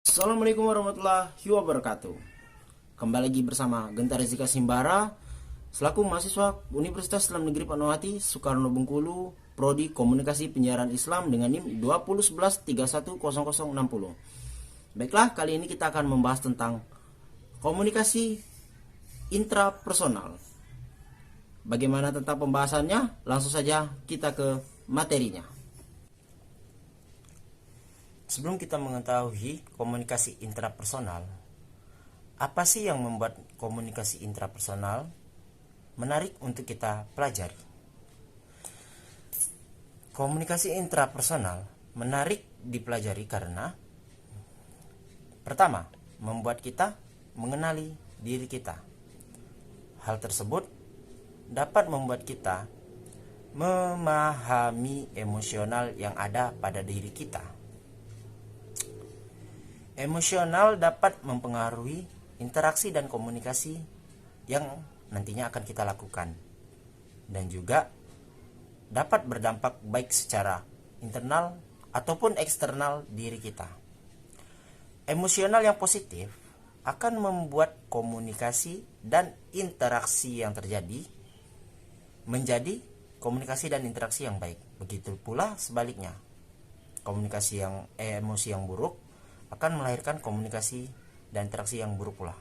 Assalamualaikum warahmatullahi wabarakatuh. Kembali lagi bersama Gentar Rizika Simbara selaku mahasiswa Universitas Islam Negeri Fatmawati Soekarno Bengkulu, Prodi Komunikasi Penyiaran Islam dengan NIM 2011310060. Baiklah, kali ini kita akan membahas tentang komunikasi intrapersonal. Bagaimana tentang pembahasannya? Langsung saja kita ke materinya. Sebelum kita mengetahui komunikasi intrapersonal, apa sih yang membuat komunikasi intrapersonal menarik untuk kita pelajari? Komunikasi intrapersonal menarik dipelajari karena pertama, membuat kita mengenali diri kita. Hal tersebut dapat membuat kita memahami emosional yang ada pada diri kita. Emosional dapat mempengaruhi interaksi dan komunikasi yang nantinya akan kita lakukan, dan juga dapat berdampak baik secara internal ataupun eksternal diri kita. Emosional yang positif akan membuat komunikasi dan interaksi yang terjadi menjadi komunikasi dan interaksi yang baik. Begitu pula sebaliknya, emosi yang buruk akan melahirkan komunikasi dan interaksi yang buruk pula.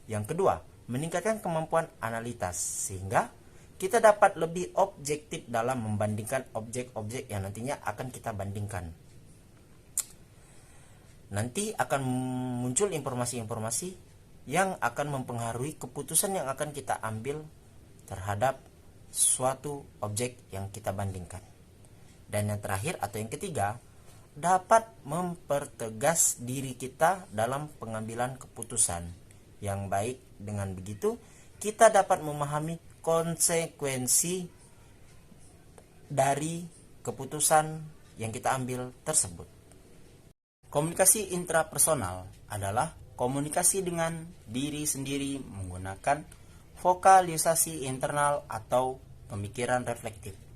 Yang kedua, meningkatkan kemampuan analitas sehingga kita dapat lebih objektif dalam membandingkan objek-objek yang nantinya akan kita bandingkan. Nanti akan muncul informasi-informasi yang akan mempengaruhi keputusan yang akan kita ambil terhadap suatu objek yang kita bandingkan. Dan yang terakhir atau yang ketiga, dapat mempertegas diri kita dalam pengambilan keputusan yang baik. Dengan begitu, kita dapat memahami konsekuensi dari keputusan yang kita ambil tersebut. Komunikasi intrapersonal adalah komunikasi dengan diri sendiri menggunakan vokalisasi internal atau pemikiran reflektif.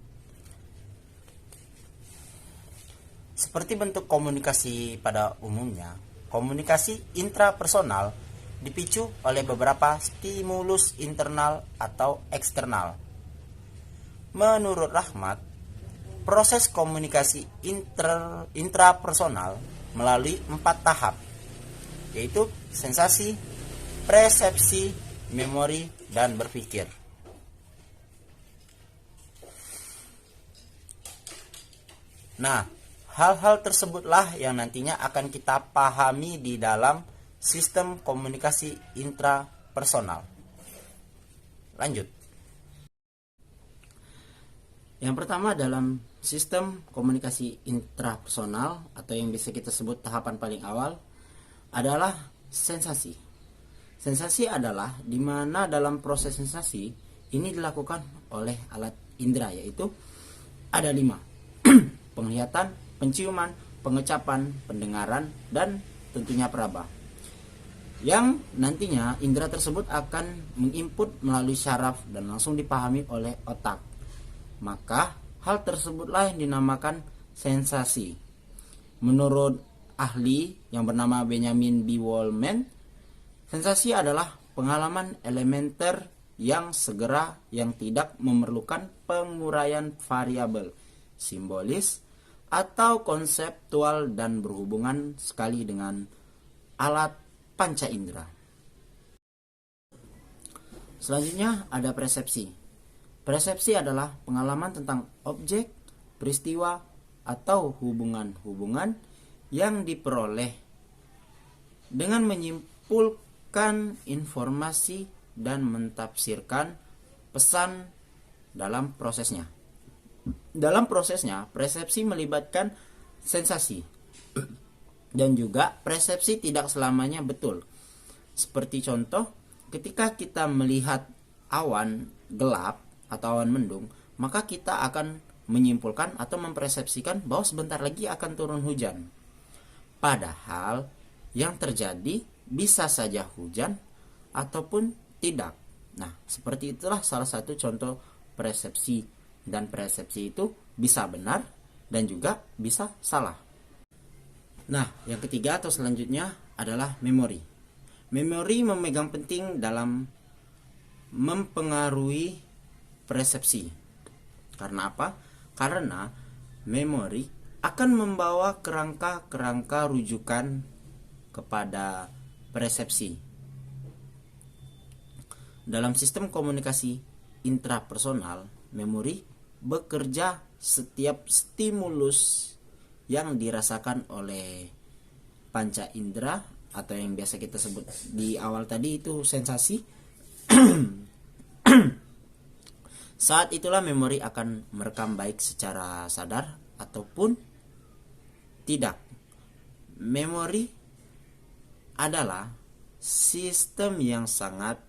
Seperti bentuk komunikasi pada umumnya, komunikasi intrapersonal dipicu oleh beberapa stimulus internal atau eksternal. Menurut Rahmat, proses komunikasi intrapersonal melalui 4 tahap, yaitu sensasi, persepsi, memori, dan berpikir. Nah, hal-hal tersebutlah yang nantinya akan kita pahami di dalam sistem komunikasi intrapersonal. Lanjut. Yang pertama dalam sistem komunikasi intrapersonal atau yang bisa kita sebut tahapan paling awal adalah sensasi. Sensasi adalah di mana dalam proses sensasi ini dilakukan oleh alat indera, yaitu ada 5. Penglihatan, penciuman, pengecapan, pendengaran, dan tentunya peraba. Yang nantinya indera tersebut akan menginput melalui syaraf dan langsung dipahami oleh otak. Maka hal tersebutlah yang dinamakan sensasi. Menurut ahli yang bernama Benjamin B. Wallman, sensasi adalah pengalaman elementer yang segera yang tidak memerlukan penguraian variabel, simbolis, atau konseptual dan berhubungan sekali dengan alat panca indera. Selanjutnya ada persepsi. Persepsi adalah pengalaman tentang objek, peristiwa, atau hubungan-hubungan yang diperoleh dengan menyimpulkan informasi dan mentafsirkan pesan dalam prosesnya. Dalam prosesnya, persepsi melibatkan sensasi. Dan juga persepsi tidak selamanya betul. Seperti contoh, ketika kita melihat awan gelap atau awan mendung, maka kita akan menyimpulkan atau mempersepsikan bahwa sebentar lagi akan turun hujan. Padahal yang terjadi bisa saja hujan ataupun tidak. Nah, seperti itulah salah satu contoh persepsi. Dan persepsi itu bisa benar dan juga bisa salah. Nah, yang ketiga atau selanjutnya adalah memori. Memori memegang penting dalam mempengaruhi persepsi. Karena apa? Karena memori akan membawa kerangka-kerangka rujukan kepada persepsi. Dalam sistem komunikasi intrapersonal, memori bekerja setiap stimulus yang dirasakan oleh panca indera atau yang biasa kita sebut di awal tadi itu sensasi. Saat itulah memori akan merekam baik secara sadar ataupun tidak. Memori adalah sistem yang sangat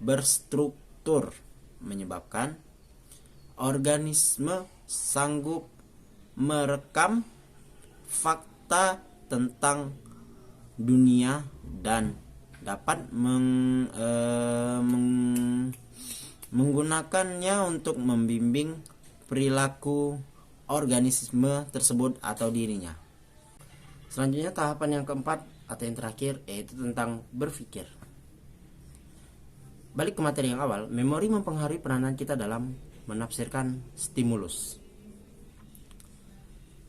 berstruktur, menyebabkan organisme sanggup merekam fakta tentang dunia dan dapat menggunakannya untuk membimbing perilaku organisme tersebut atau dirinya. Selanjutnya tahapan yang keempat atau yang terakhir yaitu tentang berpikir. Balik ke materi yang awal, memori mempengaruhi peranan kita dalam menafsirkan stimulus.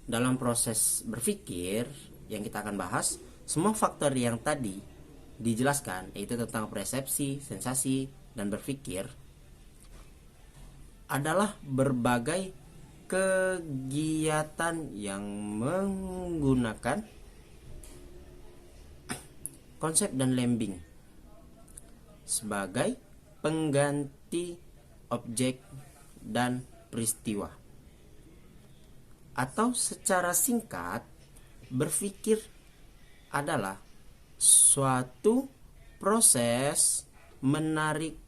Dalam proses berpikir yang kita akan bahas, semua faktor yang tadi dijelaskan, yaitu tentang persepsi, sensasi, dan berpikir, adalah berbagai kegiatan yang menggunakan konsep dan lambing sebagai pengganti objek dan peristiwa. Atau secara singkat, berpikir adalah suatu proses menarik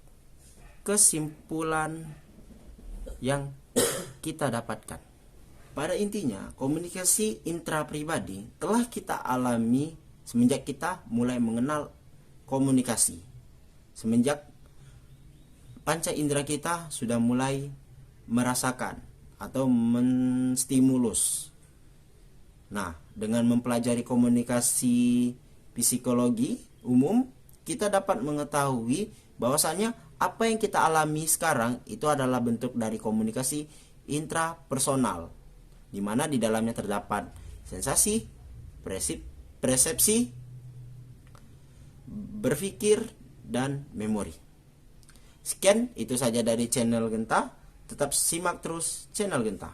kesimpulan yang kita dapatkan. Pada intinya, komunikasi intrapribadi telah kita alami semenjak kita mulai mengenal komunikasi. Semenjak panca indera kita sudah mulai merasakan atau menstimulus. Nah, dengan mempelajari komunikasi psikologi umum, kita dapat mengetahui bahwasannya apa yang kita alami sekarang itu adalah bentuk dari komunikasi intrapersonal, di mana di dalamnya terdapat sensasi, persepsi, berpikir, dan memori. Sekian, itu saja dari channel Genta. Tetap simak terus channel Genta.